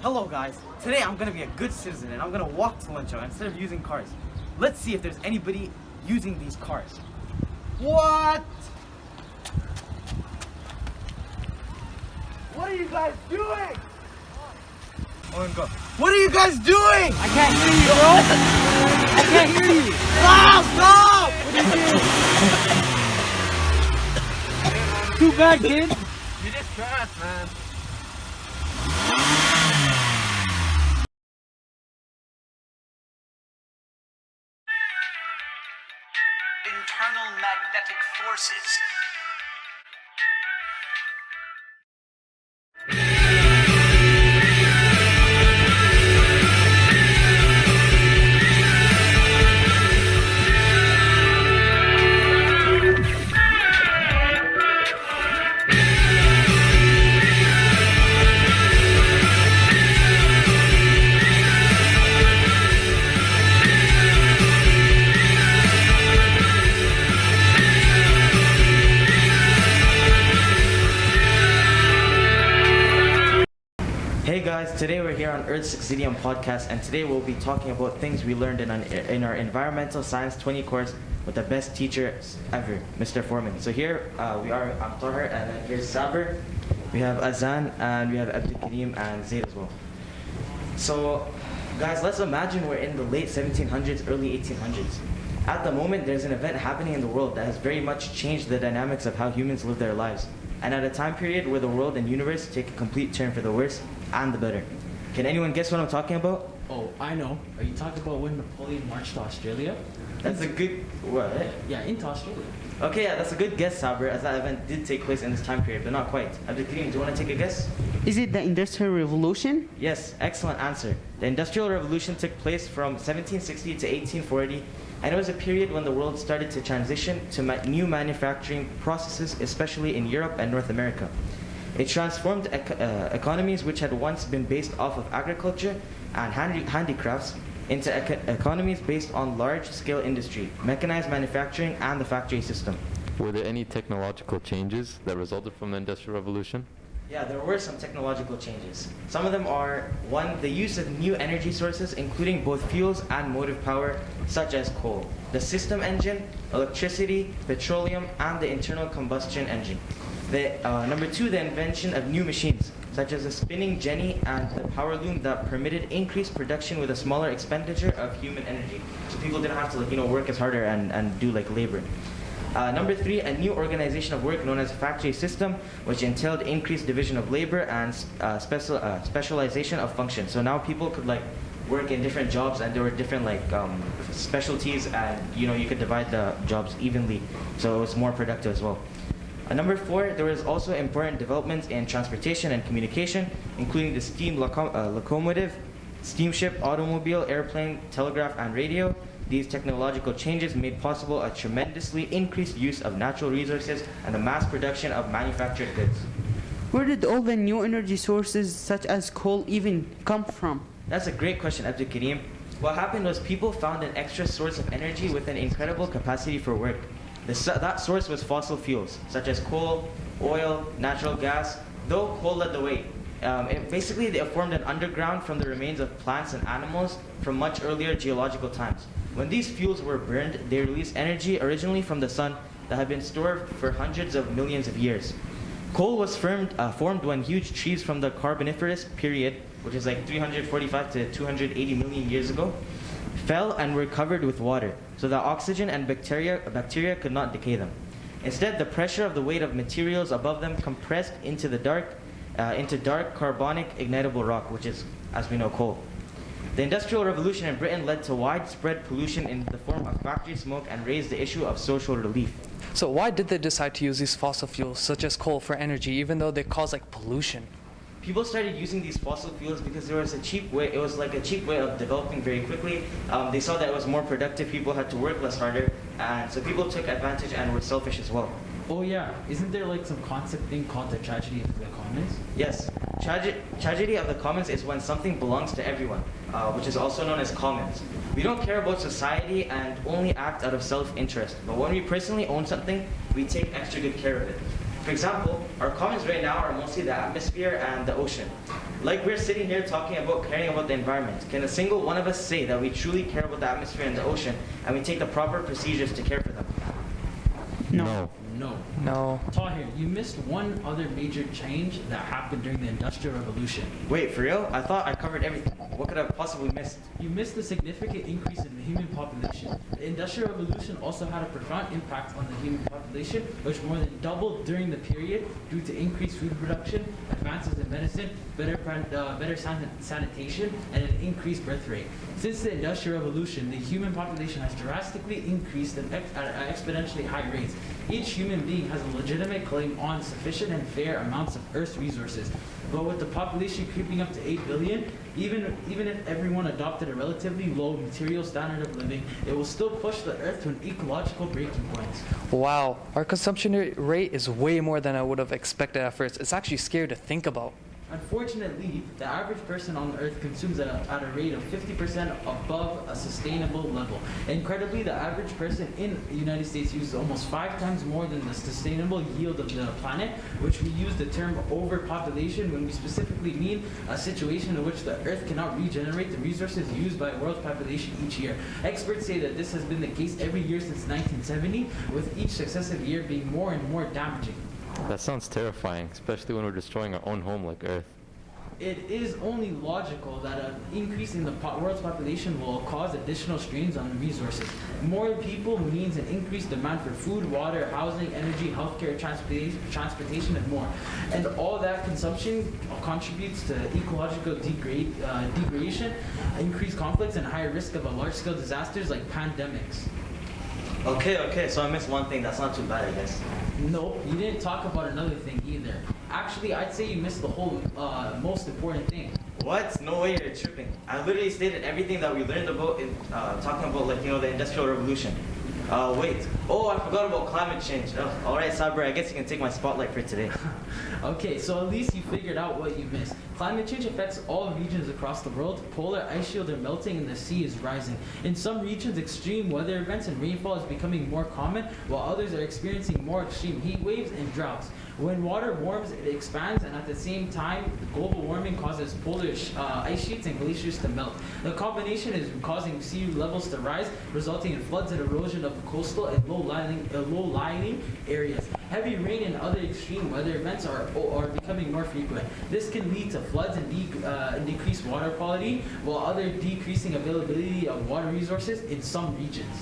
Hello guys, today I'm gonna be a good citizen and I'm gonna walk to lunch hour instead of using cars. Let's see if there's anybody using these cars. What? What are you guys doing? Oh my god. What are you guys doing? I can't hear you, bro. I can't hear you. Stop! Stop! Too bad, kid. You just trash, man. Internal magnetic forces. Hey guys, today we're here on Earth's Exitium podcast, and today we'll be talking about things we learned in our Environmental Science 20 course with the best teacher ever, Mr. Foreman. So here I'm Tahir, and then here's Sabir, we have Azan, and we have Abdulkarim and Zaid as well. So guys, let's imagine we're in the late 1700s, early 1800s. At the moment, there's an event happening in the world that has very much changed the dynamics of how humans live their lives. And at a time period where the world and universe take a complete turn for the worse and the better. Can anyone guess what I'm talking about? Oh, I know. Are you talking about when Napoleon marched to Australia? That's a good, what? Yeah, into Australia. Okay, yeah, that's a good guess, Sabir, as that event did take place in this time period, but not quite. Abdulkarim, do you want to take a guess? Is it the Industrial Revolution? Yes, excellent answer. The Industrial Revolution took place from 1760 to 1840, and it was a period when the world started to transition to new manufacturing processes, especially in Europe and North America. It transformed economies which had once been based off of agriculture and handicrafts into economies based on large-scale industry, mechanized manufacturing, and the factory system. Were there any technological changes that resulted from the Industrial Revolution? Yeah, there were some technological changes. Some of them are, one, the use of new energy sources, including both fuels and motive power, such as coal, the system engine, electricity, petroleum, and the internal combustion engine. Number two, the invention of new machines, such as the spinning jenny and the power loom that permitted increased production with a smaller expenditure of human energy. So people didn't have to work as harder and do labor. Number three, a new organization of work known as a factory system, which entailed increased division of labor and specialization of functions. So now people could work in different jobs, and there were different specialties, and you could divide the jobs evenly, so it was more productive as well. Number four, there was also important developments in transportation and communication, including the steam locomotive, steamship, automobile, airplane, telegraph, and radio. These technological changes made possible a tremendously increased use of natural resources and the mass production of manufactured goods. Where did all the new energy sources such as coal even come from? That's a great question, Abdulkarim. What happened was people found an extra source of energy with an incredible capacity for work. That source was fossil fuels, such as coal, oil, natural gas, though coal led the way. They formed an underground from the remains of plants and animals from much earlier geological times. When these fuels were burned, they released energy originally from the sun that had been stored for hundreds of millions of years. Coal was formed when huge trees from the Carboniferous period, which is 345 to 280 million years ago, fell and were covered with water, so that oxygen and bacteria could not decay them. Instead, the pressure of the weight of materials above them compressed into dark carbonic ignitable rock, which is, as we know, coal. The Industrial Revolution in Britain led to widespread pollution in the form of factory smoke and raised the issue of social relief. So why did they decide to use these fossil fuels, such as coal, for energy, even though they cause pollution? People started using these fossil fuels because there was a cheap way. It was a cheap way of developing very quickly. They saw that it was more productive. People had to work less harder, and so people took advantage and were selfish as well. Oh yeah, isn't there some concept thing called the tragedy of the commons? Yes, tragedy of the commons is when something belongs to everyone, which is also known as commons. We don't care about society and only act out of self-interest. But when we personally own something, we take extra good care of it. For example, our commons right now are mostly the atmosphere and the ocean. Like we're sitting here talking about caring about the environment. Can a single one of us say that we truly care about the atmosphere and the ocean and we take the proper procedures to care for them? No. No. No. Tahir, you missed one other major change that happened during the Industrial Revolution. Wait, for real? I thought I covered everything. What could I have possibly missed? You missed the significant increase in the human population. The Industrial Revolution also had a profound impact on the human population, which more than doubled during the period due to increased food production, advances in medicine, better sanitation, and an increased birth rate. Since the Industrial Revolution, the human population has drastically increased at exponentially high rates. Each human being has a legitimate claim on sufficient and fair amounts of Earth's resources. But with the population creeping up to 8 billion, even if everyone adopted a relatively low material standard of living, it will still push the Earth to an ecological breaking point. Wow, our consumption rate is way more than I would have expected at first. It's actually scary to think about. Unfortunately, the average person on Earth consumes at a rate of 50% above a sustainable level. Incredibly, the average person in the United States uses almost 5 times more than the sustainable yield of the planet, which we use the term overpopulation when we specifically mean a situation in which the Earth cannot regenerate the resources used by world population each year. Experts say that this has been the case every year since 1970, with each successive year being more and more damaging. That sounds terrifying, especially when we're destroying our own home like Earth. It is only logical that an increase in the world's population will cause additional strains on resources. More people means an increased demand for food, water, housing, energy, healthcare, transportation, and more. And all that consumption contributes to ecological degradation, increased conflicts, and higher risk of large-scale disasters like pandemics. Okay, so I missed one thing. That's not too bad, I guess. No, you didn't talk about another thing either. Actually, I'd say you missed the whole most important thing. What? No way, you're tripping. I literally stated everything that we learned about in talking about, like, the Industrial Revolution. Wait. Oh, I forgot about climate change. All right, Sabir, I guess you can take my spotlight for today. Okay, so at least you figured out what you missed. Climate change affects all regions across the world. Polar ice shields are melting and the sea is rising. In some regions, extreme weather events and rainfall is becoming more common, while others are experiencing more extreme heat waves and droughts. When water warms, it expands, and at the same time, global warming causes polar ice sheets and glaciers to melt. The combination is causing sea levels to rise, resulting in floods and erosion of coastal and low-lying areas. Heavy rain and other extreme weather events are becoming more frequent. This can lead to floods and decreased water quality, while other decreasing availability of water resources in some regions.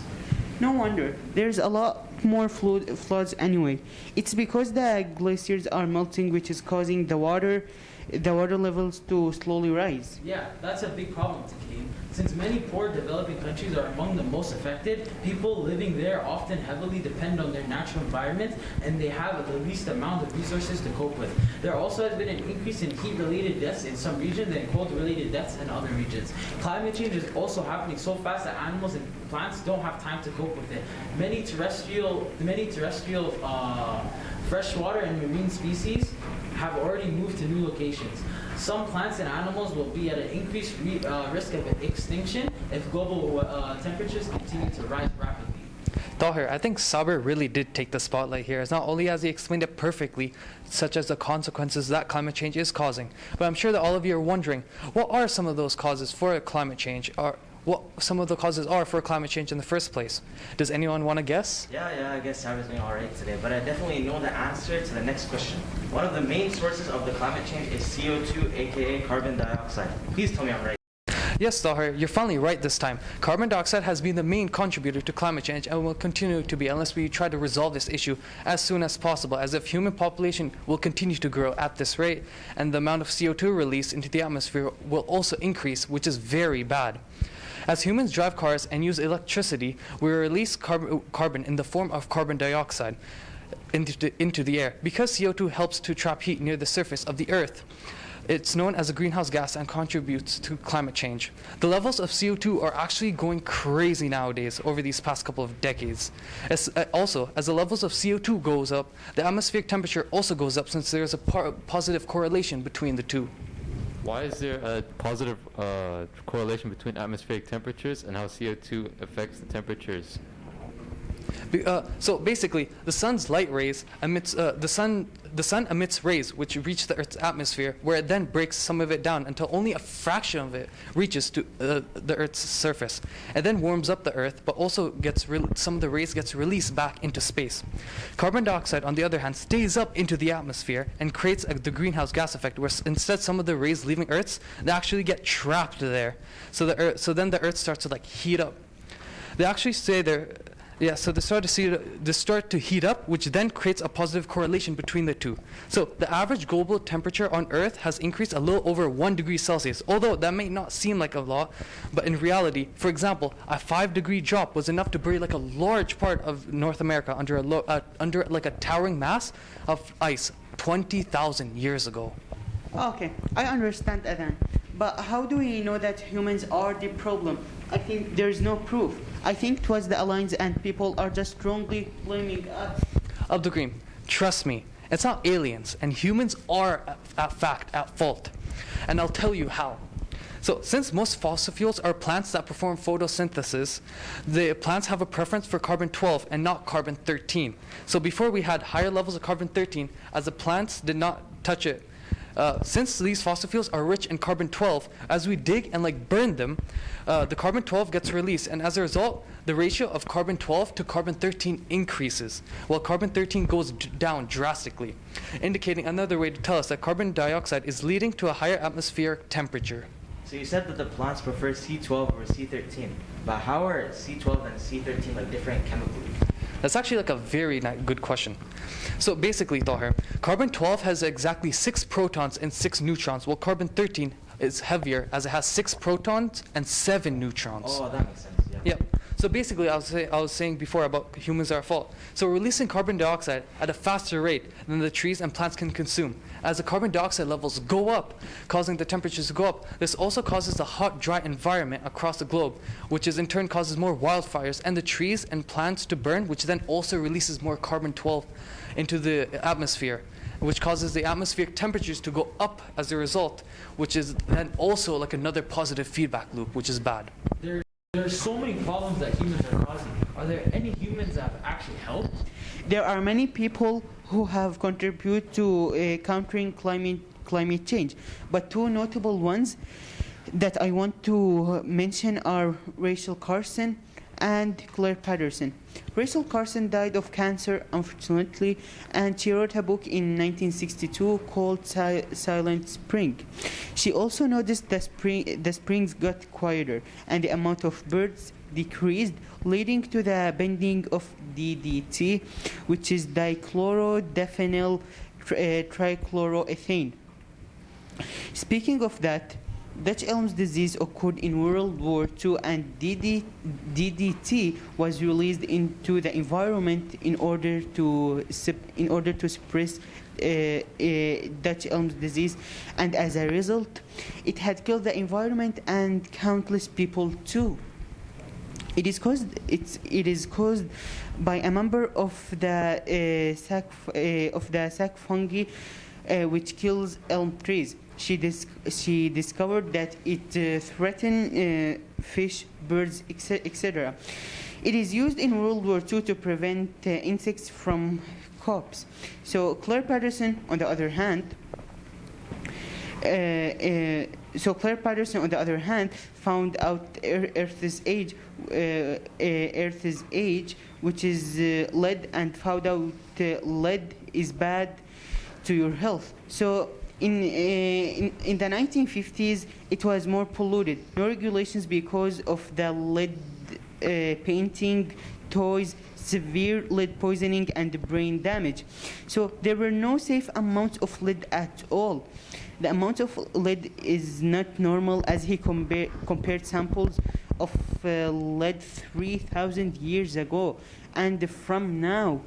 No wonder. There's a lot more floods anyway. It's because the glaciers are melting, which is causing the water levels to slowly rise. Yeah, that's a big problem, Takeem. Since many poor developing countries are among the most affected, people living there often heavily depend on their natural environment, and they have the least amount of resources to cope with. There also has been an increase in heat-related deaths in some regions and cold-related deaths in other regions. Climate change is also happening so fast that animals and plants don't have time to cope with it. Many terrestrial freshwater and marine species have already moved to new locations. Some plants and animals will be at an increased risk of extinction if global temperatures continue to rise rapidly. Tahir, I think Sabir really did take the spotlight here, as not only has he explained it perfectly, such as the consequences that climate change is causing, but I'm sure that all of you are wondering, what are some of those causes for climate change, or what some of the causes are for climate change in the first place? Does anyone want to guess? Yeah, I guess Sabir's doing all right today, but I definitely know the answer to the next question. One of the main sources of the climate change is CO2, aka carbon dioxide. Please tell me I'm right. Yes, Tahir, you're finally right this time. Carbon dioxide has been the main contributor to climate change and will continue to be unless we try to resolve this issue as soon as possible, as if human population will continue to grow at this rate, and the amount of CO2 released into the atmosphere will also increase, which is very bad. As humans drive cars and use electricity, we release carbon in the form of carbon dioxide into the air. Because CO2 helps to trap heat near the surface of the Earth, it's known as a greenhouse gas and contributes to climate change. The levels of CO2 are actually going crazy nowadays over these past couple of decades. Also, as the levels of CO2 goes up, the atmospheric temperature also goes up, since there's a positive correlation between the two. Why is there a positive correlation between atmospheric temperatures and how CO2 affects the temperatures? So basically, the sun's light rays emits the sun emits rays which reach the Earth's atmosphere, where it then breaks some of it down until only a fraction of it reaches to the Earth's surface. It then warms up the Earth, but also some of the rays gets released back into space. Carbon dioxide, on the other hand, stays up into the atmosphere and creates the greenhouse gas effect, where instead some of the rays leaving Earth, they actually get trapped there. So then the Earth starts to like heat up. They actually say so they start to heat up, which then creates a positive correlation between the two. So the average global temperature on Earth has increased a little over 1 degree Celsius, although that may not seem like a lot, but in reality, for example, a 5-degree drop was enough to bury like a large part of North America under like a towering mass of ice 20,000 years ago. Okay, I understand, Adhan. But how do we know that humans are the problem? I think there's no proof. I think it was the alliance and people are just strongly blaming us. Abdulkarim, trust me, it's not aliens, and humans are at fault. And I'll tell you how. So since most fossil fuels are plants that perform photosynthesis, the plants have a preference for carbon-12 and not carbon-13. So before we had higher levels of carbon-13, as the plants did not touch it. Since these fossil fuels are rich in carbon-12, as we dig and like burn them, the carbon-12 gets released, and as a result, the ratio of carbon-12 to carbon-13 increases, while carbon-13 goes down drastically, indicating another way to tell us that carbon dioxide is leading to a higher atmospheric temperature. So you said that the plants prefer C12 over C13, but how are C12 and C13 like different chemically? That's actually like a very good question. So basically, Tahir, carbon-12 has exactly 6 protons and 6 neutrons, while carbon-13 is heavier as it has 6 protons and 7 neutrons. Oh, that makes sense, yeah. Yep. So basically, I was saying before about humans are at fault. So we're releasing carbon dioxide at a faster rate than the trees and plants can consume. As the carbon dioxide levels go up, causing the temperatures to go up, this also causes a hot, dry environment across the globe, which is in turn causes more wildfires and the trees and plants to burn, which then also releases more carbon-12 into the atmosphere, which causes the atmospheric temperatures to go up as a result, which is then also like another positive feedback loop, which is bad. There are so many problems that humans are causing. Are there any humans that have actually helped? There are many people who have contributed to countering climate change, but two notable ones that I want to mention are Rachel Carson and Claire Patterson. Rachel Carson died of cancer, unfortunately, and she wrote a book in 1962 called Silent Spring. She also noticed the springs got quieter and the amount of birds decreased, leading to the bending of DDT, which is dichlorodiphenyl trichloroethane. Speaking of that, Dutch elm disease occurred in World War II, and DDT was released into the environment in order to suppress Dutch elm disease, and as a result, it had killed the environment and countless people too. It is caused by a member of the sac fungi, which kills elm trees. She discovered that it threatened fish, birds, etc. It is used in World War II to prevent insects from crops. So Claire Patterson, on the other hand, found out Earth's age, which is lead, and found out lead is bad to your health. So in the 1950s, it was more polluted. No regulations because of the lead painting, toys, severe lead poisoning, and brain damage. So there were no safe amounts of lead at all. The amount of lead is not normal, as he compared samples of lead 3,000 years ago and from now.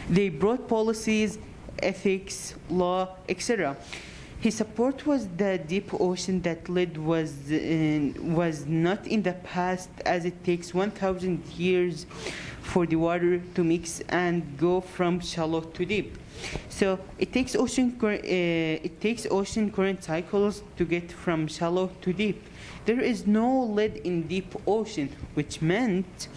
They brought policies, ethics, law, etc. His support was the deep ocean that lead was not in the past, as it takes 1,000 years for the water to mix and go from shallow to deep. So it takes ocean current cycles to get from shallow to deep. There is no lead in deep ocean, which meant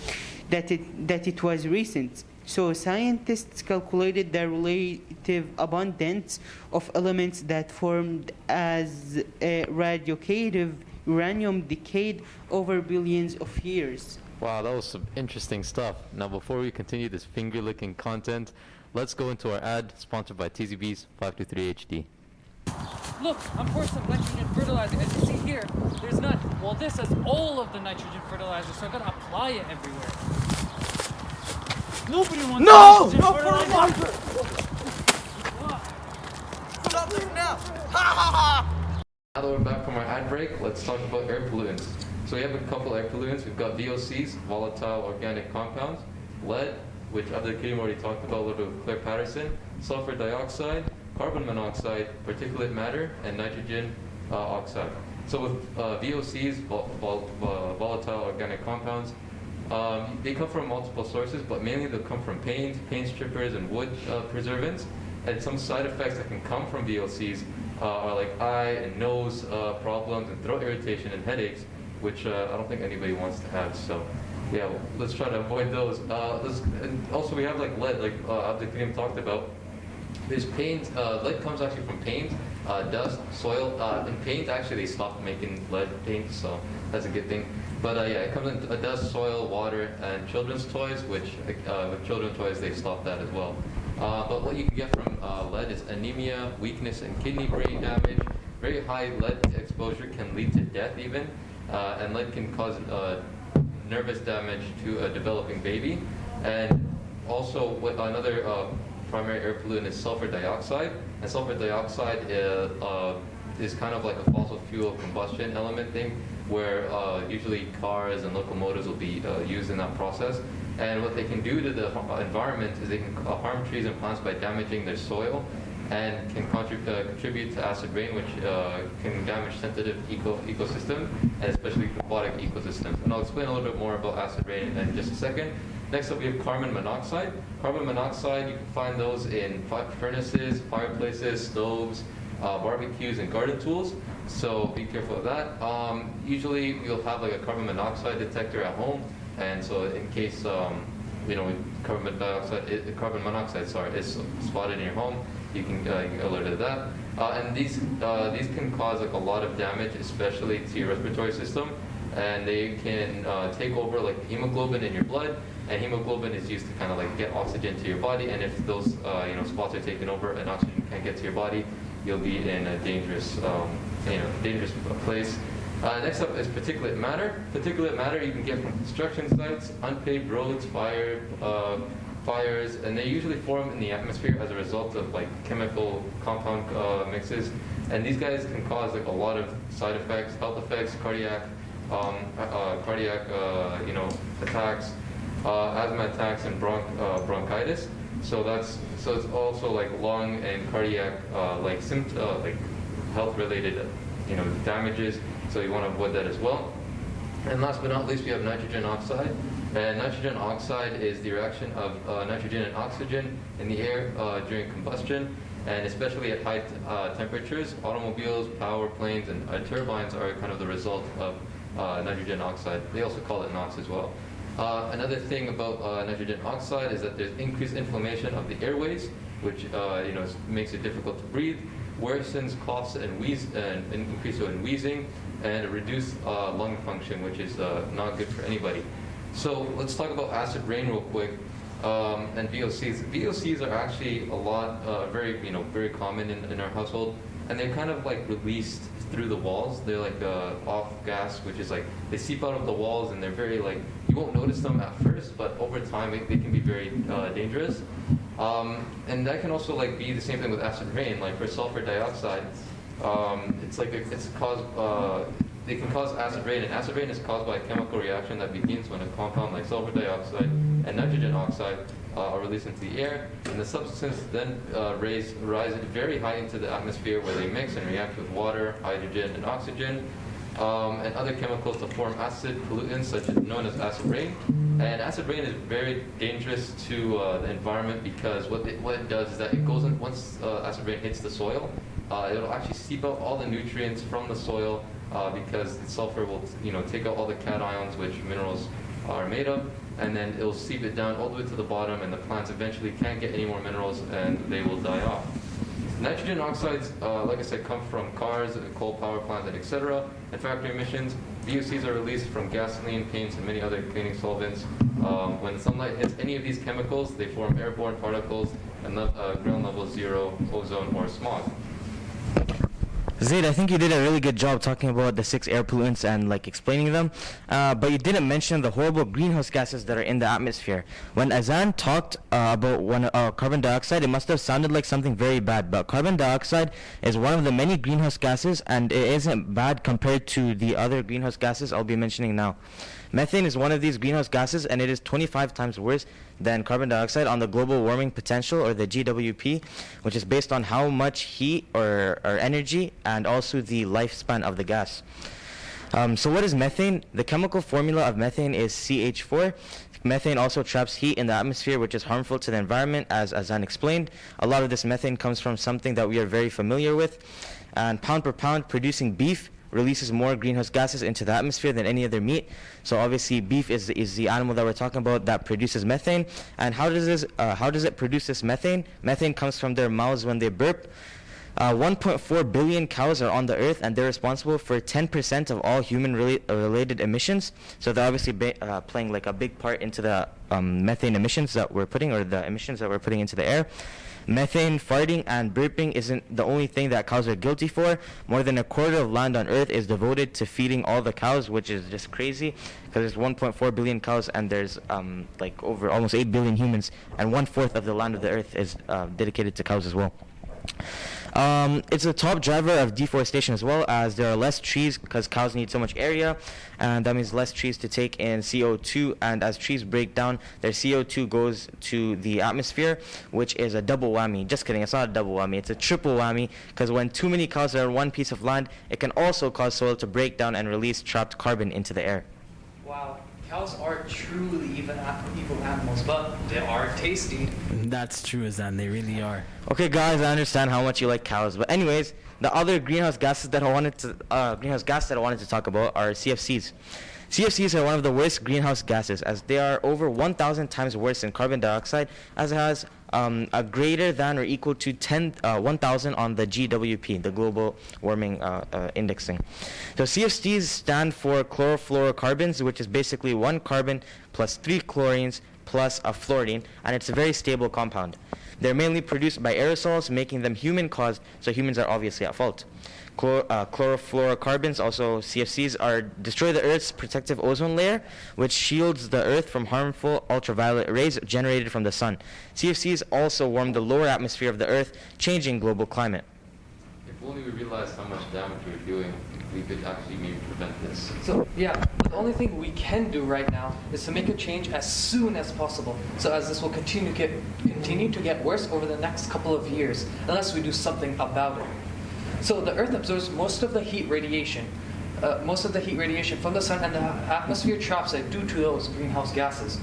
that it was recent. So scientists calculated the relative abundance of elements that formed as radioactive uranium decayed over billions of years. Wow, that was some interesting stuff. Now, before we continue this finger-licking content, let's go into our ad sponsored by TZB's 523 HD. Look, I'm pouring some nitrogen fertilizer. As you see here, there's none. Well, this has all of the nitrogen fertilizer, so I'm gonna apply it everywhere. Nobody wants nitrogen fertilizer. Stop it now! Now that we're back from our ad break, let's talk about air pollutants. So we have a couple air pollutants. We've got VOCs, volatile organic compounds, lead, which Abdulkarim already talked about a little bit with Claire Patterson, sulfur dioxide, carbon monoxide, particulate matter, and nitrogen oxide. So with VOCs, volatile organic compounds, they come from multiple sources, but mainly they come from paint strippers, and wood preservatives. And some side effects that can come from VOCs are like eye and nose problems, and throat irritation and headaches, which I don't think anybody wants to have. So yeah, let's try to avoid those. And also we have like lead, like Abdulkarim talked about. There's paint. Lead comes actually from paint, dust, soil. In paint, actually, they stopped making lead paint, so that's a good thing. But yeah, it comes in dust, soil, water, and children's toys, which with children's toys, they stopped that as well. But what you can get from lead is anemia, weakness, and kidney brain damage. Very high lead exposure can lead to death even, and lead can cause nervous damage to a developing baby. And also, another primary air pollutant is sulfur dioxide, and sulfur dioxide is kind of like a fossil fuel combustion element thing, where usually cars and locomotives will be used in that process. And what they can do to the environment is they can harm trees and plants by damaging their soil, and can contribute to acid rain, which can damage sensitive ecosystem, and especially aquatic ecosystems. And I'll explain a little bit more about acid rain in just a second. Next up, we have carbon monoxide. Carbon monoxide, you can find those in furnaces, fireplaces, stoves, barbecues, and garden tools. So be careful of that. Usually, you'll have like a carbon monoxide detector at home, and so in case carbon monoxide is spotted in your home, you can get alerted to that. And these can cause like a lot of damage, especially to your respiratory system, and they can take over like hemoglobin in your blood. And hemoglobin is used to kind of like get oxygen to your body, and if those spots are taken over and oxygen can't get to your body, you'll be in a dangerous place. Next up is particulate matter. Particulate matter you can get from construction sites, unpaved roads, fires, and they usually form in the atmosphere as a result of like chemical compound mixes. And these guys can cause like a lot of side effects, health effects, cardiac attacks, asthma attacks, and bronchitis. So it's also like lung and cardiac like health related damages. So you want to avoid that as well. And last but not least, we have nitrogen oxide. And nitrogen oxide is the reaction of nitrogen and oxygen in the air during combustion, and especially at high temperatures. Automobiles, power planes, and turbines are kind of the result of nitrogen oxide. They also call it NOx as well. Another thing about nitrogen oxide is that there's increased inflammation of the airways, which makes it difficult to breathe, worsens coughs and increase in wheezing, and reduced lung function, which is not good for anybody. So let's talk about acid rain real quick, and VOCs. VOCs are actually very common in our household, and they're kind of like released through the walls. They're like off gas, which is like they seep out of the walls, and they're very like, you won't notice them at first, but over time they can be very dangerous. And that can also like be the same thing with acid rain. Like for sulfur dioxide, they can cause acid rain, and acid rain is caused by a chemical reaction that begins when a compound like sulfur dioxide and nitrogen oxide are released into the air, and the substances then rise very high into the atmosphere, where they mix and react with water, hydrogen, and oxygen, and other chemicals to form acid pollutants known as acid rain. And acid rain is very dangerous to the environment, because what it does is that it goes in, once acid rain hits the soil, it'll actually seep out all the nutrients from the soil, because the sulfur will take out all the cations, which minerals are made of, and then it'll seep it down all the way to the bottom, and the plants eventually can't get any more minerals and they will die off. Nitrogen oxides, like I said, come from cars, coal power plants, and etc. And factory emissions. VOCs are released from gasoline, paints, and many other cleaning solvents. When sunlight hits any of these chemicals, they form airborne particles and ground level zero, ozone, or smog. Zaid, I think you did a really good job talking about the 6 air pollutants and like explaining them, but you didn't mention the horrible greenhouse gases that are in the atmosphere. When Azan talked about carbon dioxide, it must have sounded like something very bad, but carbon dioxide is one of the many greenhouse gases, and it isn't bad compared to the other greenhouse gases I'll be mentioning now. Methane is one of these greenhouse gases, and it is 25 times worse than carbon dioxide on the global warming potential, or the GWP, which is based on how much heat or energy and also the lifespan of the gas. So what is methane? The chemical formula of methane is CH4. Methane also traps heat in the atmosphere, which is harmful to the environment, as Azan explained. A lot of this methane comes from something that we are very familiar with. And pound per pound, producing beef releases more greenhouse gases into the atmosphere than any other meat. So obviously beef is the animal that we're talking about that produces methane. And how does it produce this methane? Methane comes from their mouths when they burp. 1.4 billion cows are on the earth, and they're responsible for 10% of all human related emissions. So they're obviously playing like a big part into the methane emissions that we're putting, or the emissions that we're putting into the air. Methane, farting, and burping isn't the only thing that cows are guilty for. More than a quarter of land on earth is devoted to feeding all the cows, which is just crazy, because there's 1.4 billion cows, and there's like over almost 8 billion humans, and 1/4 of the land of the earth is dedicated to cows as well. It's a top driver of deforestation as well, as there are less trees because cows need so much area, and that means less trees to take in CO2, and as trees break down, their CO2 goes to the atmosphere, which is a double whammy. Just kidding, it's not a double whammy, it's a triple whammy, because when too many cows are on one piece of land, it can also cause soil to break down and release trapped carbon into the air. Wow, cows are truly evil animals, but they are tasty. That's true, Azan. They really are. Okay, guys, I understand how much you like cows, but anyways, the other greenhouse gas that I wanted to talk about are CFCs. CFCs are one of the worst greenhouse gases, as they are over 1,000 times worse than carbon dioxide, as it has a greater than or equal to 1,000 on the GWP, the global warming indexing. So CFCs stand for chlorofluorocarbons, which is basically one carbon plus 3 chlorines plus a fluorine, and it's a very stable compound. They're mainly produced by aerosols, making them human-caused, so humans are obviously at fault. Chlorofluorocarbons, also CFCs, destroy the Earth's protective ozone layer, which shields the Earth from harmful ultraviolet rays generated from the sun. CFCs also warm the lower atmosphere of the Earth, changing global climate. If only we realized how much damage we're doing, we could actually maybe prevent this. So yeah, the only thing we can do right now is to make a change as soon as possible. So as this will continue to get worse over the next couple of years, unless we do something about it. So the Earth absorbs most of the heat radiation from the sun, and the atmosphere traps it due to those greenhouse gases.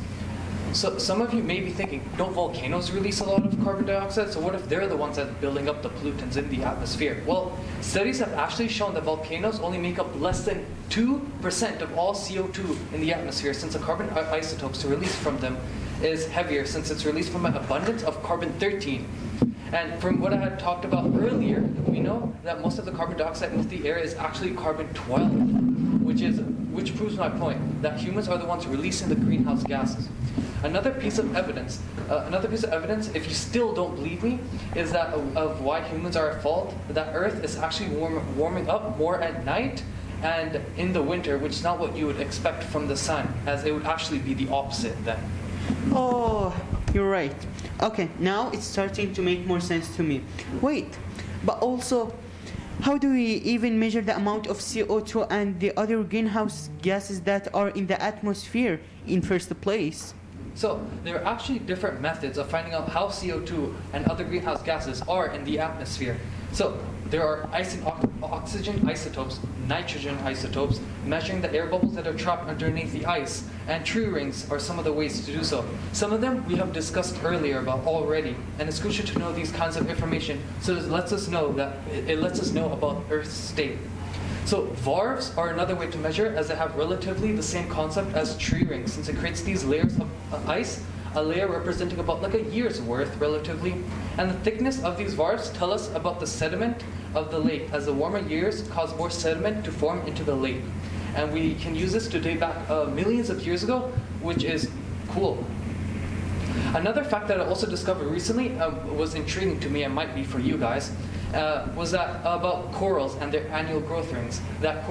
So some of you may be thinking, don't volcanoes release a lot of carbon dioxide? So what if they're the ones that are building up the pollutants in the atmosphere? Well, studies have actually shown that volcanoes only make up less than 2% of all CO2 in the atmosphere, since the carbon isotopes to release from them is heavier, since it's released from an abundance of carbon-13. And from what I had talked about earlier, we know that most of the carbon dioxide in the air is actually carbon-12, which proves my point, that humans are the ones releasing the greenhouse gases. Another piece of evidence, if you still don't believe me, is that of why humans are at fault, that Earth is actually warming up more at night and in the winter, which is not what you would expect from the sun, as it would actually be the opposite then. Oh, you're right. Okay, now it's starting to make more sense to me. Wait, but also, how do we even measure the amount of CO2 and the other greenhouse gases that are in the atmosphere in first place? So there are actually different methods of finding out how CO2 and other greenhouse gases are in the atmosphere. So there are oxygen isotopes, nitrogen isotopes, measuring the air bubbles that are trapped underneath the ice, and tree rings are some of the ways to do so. Some of them we have discussed earlier about already, and it's crucial to know these kinds of information, so it lets us know about Earth's state. So varves are another way to measure, as they have relatively the same concept as tree rings, since it creates these layers of ice, a layer representing about like a year's worth relatively. And the thickness of these varves tell us about the sediment of the lake, as the warmer years cause more sediment to form into the lake. And we can use this to date back millions of years ago, which is cool. Another fact that I also discovered recently was intriguing to me, and might be for you guys, was that about corals and their annual growth rings. That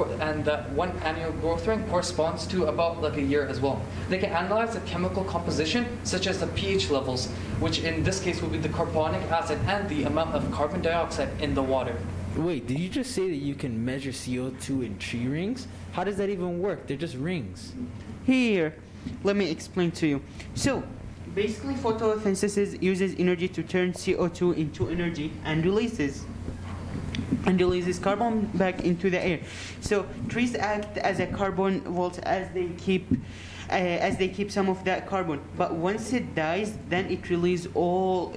one annual growth ring corresponds to about like a year as well. They can analyze the chemical composition, such as the pH levels, which in this case would be the carbonic acid and the amount of carbon dioxide in the water. Wait, did you just say that you can measure CO2 in tree rings? How does that even work? They're just rings. Here, let me explain to you. So, basically photosynthesis uses energy to turn CO2 into energy and releases carbon back into the air. So trees act as a carbon vault as they keep some of that carbon. But once it dies, then it releases all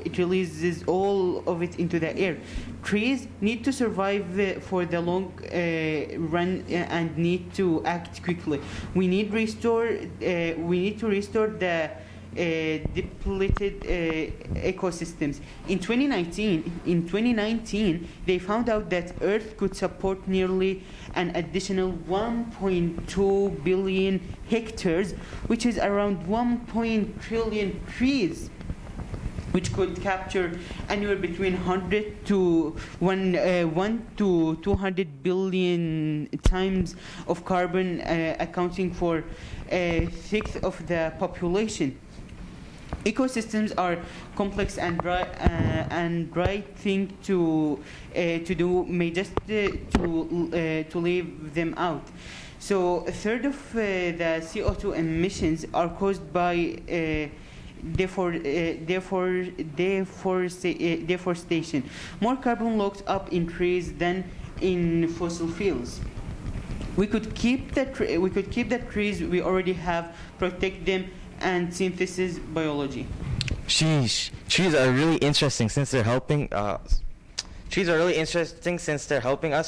of it into the air. Trees need to survive for the long run and need to act quickly. We need to restore the depleted ecosystems. In 2019, they found out that Earth could support nearly an additional 1.2 billion hectares, which is around 1 trillion trees, which could capture anywhere between 100 to 1 to 200 billion times of carbon, accounting for a sixth of the population. Ecosystems are complex, and right thing to do may just to leave them out. So a third of the CO2 emissions are caused by deforestation. More carbon locked up in trees than in fossil fuels. We could keep the trees we already have, protect them, and synthesis biology. Sheesh. Trees are really interesting since they're helping us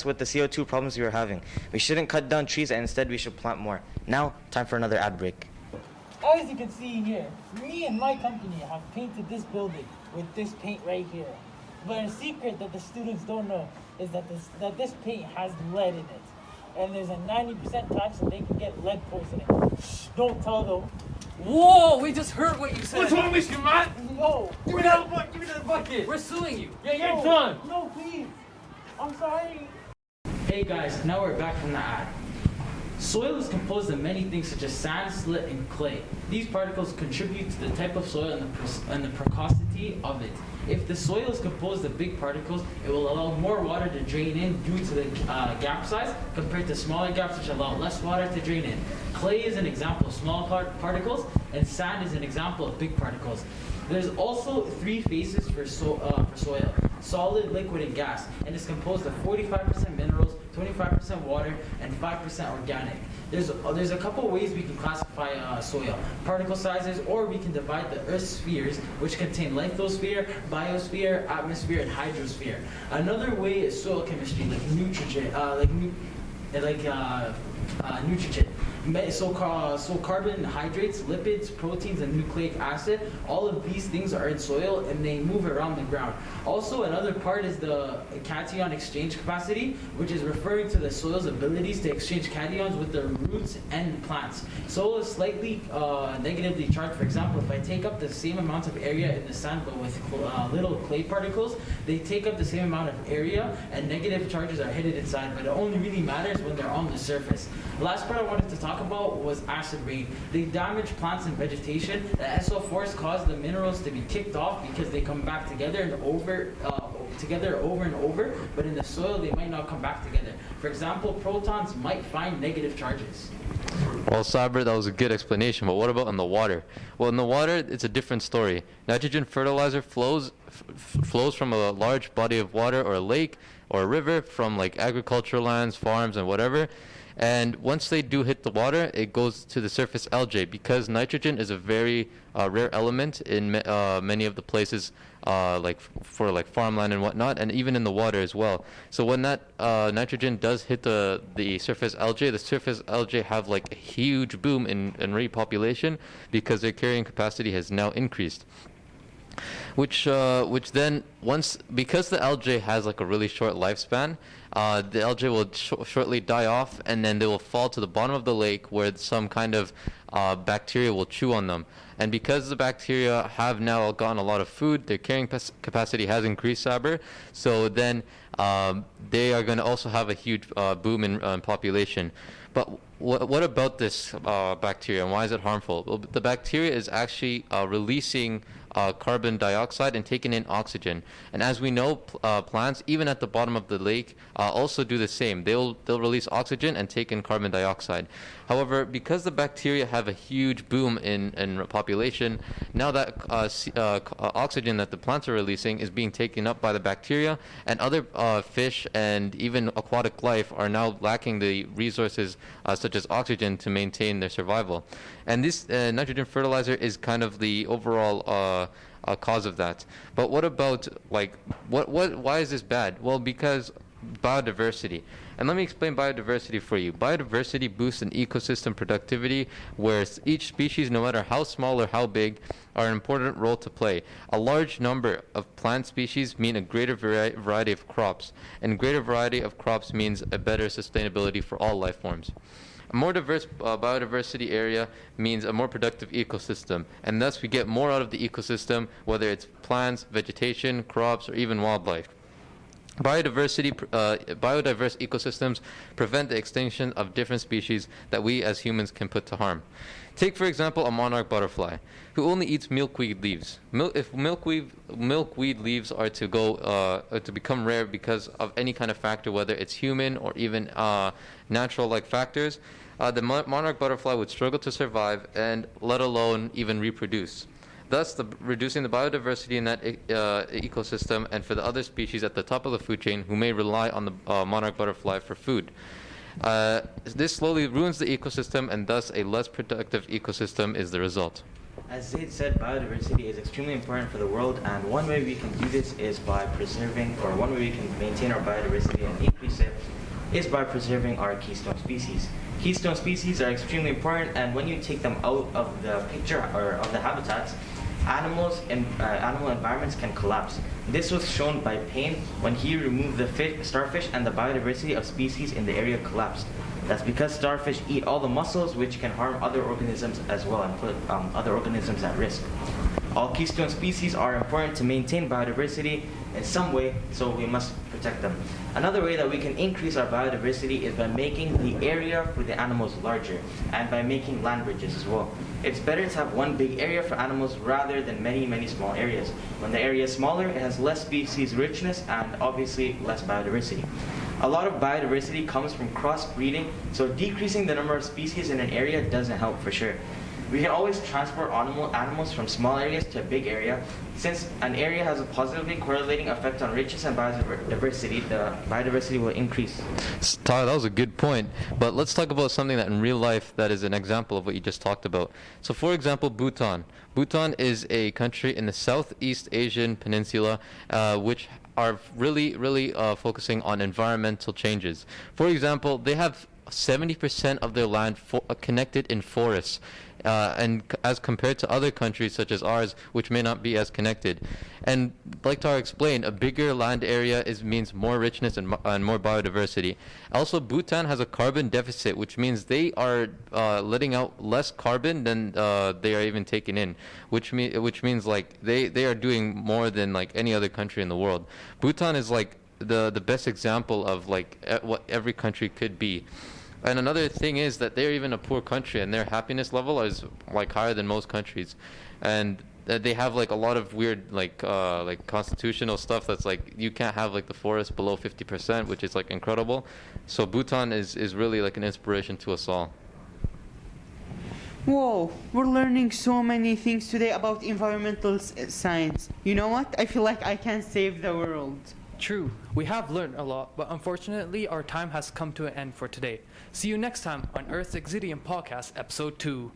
with the CO2 problems we were having. We shouldn't cut down trees, and instead we should plant more. Now, time for another ad break. As you can see here, me and my company have painted this building with this paint right here. But a secret that the students don't know is that this paint has lead in it. And there's a 90% chance that they can get lead poisoning. Shh, don't tell them. Whoa, we just heard what you said. What's wrong with you, man? No. Give me that bucket. We're suing you. Yeah, you're done. No, please. I'm sorry. Hey guys, now we're back from the ad. Soil is composed of many things such as sand, slate, and clay. These particles contribute to the type of soil and the precocity of it. If the soil is composed of big particles, it will allow more water to drain in due to the gap size compared to smaller gaps which allow less water to drain in. Clay is an example of small particles, and sand is an example of big particles. There's also three phases for soil: solid, liquid, and gas, and it's composed of 45% minerals, 25% water, and 5% organic. There's a couple ways we can classify soil: particle sizes, or we can divide the Earth's spheres, which contain lithosphere, biosphere, atmosphere, and hydrosphere. Another way is soil chemistry, like nitrogen, nutrition. So carbohydrates, lipids, proteins, and nucleic acid, all of these things are in soil and they move around the ground. Also, another part is the cation exchange capacity, which is referring to the soil's abilities to exchange cations with the roots and plants. Soil is slightly negatively charged. For example, if I take up the same amount of area in the sand but with little clay particles, they take up the same amount of area and negative charges are hidden inside, but it only really matters when they're on the surface. The last part I wanted to talk about was acid rain. They damage plants and vegetation. The SO4s cause the minerals to be kicked off because they come back together and over and over, but in the soil they might not come back together. For example, protons might find negative charges. Well, Sabir, that was a good explanation, but what about in the water? Well, in the water, it's a different story. Nitrogen fertilizer flows from a large body of water or a lake, or a river from like agricultural lands, farms, and whatever. And once they do hit the water, it goes to the surface algae, because nitrogen is a very rare element in many of the places, for like farmland and whatnot, and even in the water as well. So when that nitrogen does hit the surface algae have like a huge boom in repopulation, because their carrying capacity has now increased. Which then, because the algae has like a really short lifespan, the algae will shortly die off, and then they will fall to the bottom of the lake, where some kind of bacteria will chew on them. And because the bacteria have now gotten a lot of food, their carrying capacity has increased, Sabir. So then they are going to also have a huge boom in population. But what about this bacteria, and why is it harmful? Well, the bacteria is actually releasing carbon dioxide and taking in oxygen. And as we know, plants, even at the bottom of the lake, also do the same. They'll release oxygen and take in carbon dioxide. However, because the bacteria have a huge boom in population, now that oxygen that the plants are releasing is being taken up by the bacteria, and other fish and even aquatic life are now lacking the resources such as oxygen to maintain their survival. And this nitrogen fertilizer is kind of the overall cause of that. But what about, like, why is this bad? Well, because biodiversity. And let me explain biodiversity for you. Biodiversity boosts an ecosystem productivity, where each species, no matter how small or how big, are an important role to play. A large number of plant species mean a greater variety of crops, and greater variety of crops means a better sustainability for all life forms. A more diverse biodiversity area means a more productive ecosystem, and thus we get more out of the ecosystem, whether it's plants, vegetation, crops, or even wildlife. Biodiverse ecosystems prevent the extinction of different species that we as humans can put to harm. Take, for example, a monarch butterfly who only eats milkweed leaves. If milkweed leaves are to become rare because of any kind of factor, whether it's human or even natural-like factors, the monarch butterfly would struggle to survive, and let alone even reproduce. Thus, reducing the biodiversity in that ecosystem, and for the other species at the top of the food chain who may rely on the monarch butterfly for food. This slowly ruins the ecosystem, and thus a less productive ecosystem is the result. As Zaid said, biodiversity is extremely important for the world, and one way we can do this is by preserving, or one way we can maintain our biodiversity and increase it, is by preserving our keystone species. Keystone species are extremely important, and when you take them out of the picture or of the habitats, animal environments can collapse. This was shown by Payne when he removed the starfish, and the biodiversity of species in the area collapsed. That's because starfish eat all the mussels, which can harm other organisms as well and put other organisms at risk. All keystone species are important to maintain biodiversity in some way, so we must protect them. Another way that we can increase our biodiversity is by making the area for the animals larger, and by making land bridges as well. It's better to have one big area for animals rather than many small areas. When the area is smaller, it has less species richness and obviously less biodiversity. A lot of biodiversity comes from crossbreeding, so decreasing the number of species in an area doesn't help for sure. We can always transport animals from small areas to a big area. Since an area has a positively correlating effect on richness and biodiversity, the biodiversity will increase. Tyler, that was a good point. But let's talk about something that in real life that is an example of what you just talked about. So for example, Bhutan. Bhutan is a country in the Southeast Asian peninsula, which are really focusing on environmental changes. For example, they have 70% of their land connected in forests. And as compared to other countries such as ours, which may not be as connected. And like Tara explained, a bigger land area means more richness and more biodiversity. Also, Bhutan has a carbon deficit, which means they are letting out less carbon than they are even taking in, which means like they are doing more than like any other country in the world. Bhutan is like the best example of like what every country could be. And another thing is that they're even a poor country, and their happiness level is like higher than most countries, and they have like a lot of weird like constitutional stuff that's like you can't have like the forest below 50%, which is like incredible. So Bhutan is really like an inspiration to us all. Whoa, we're learning so many things today about environmental science. You know what? I feel like I can save the world. True, we have learned a lot, but unfortunately our time has come to an end for today. See you next time on Earth's Exitium Podcast, Episode 2.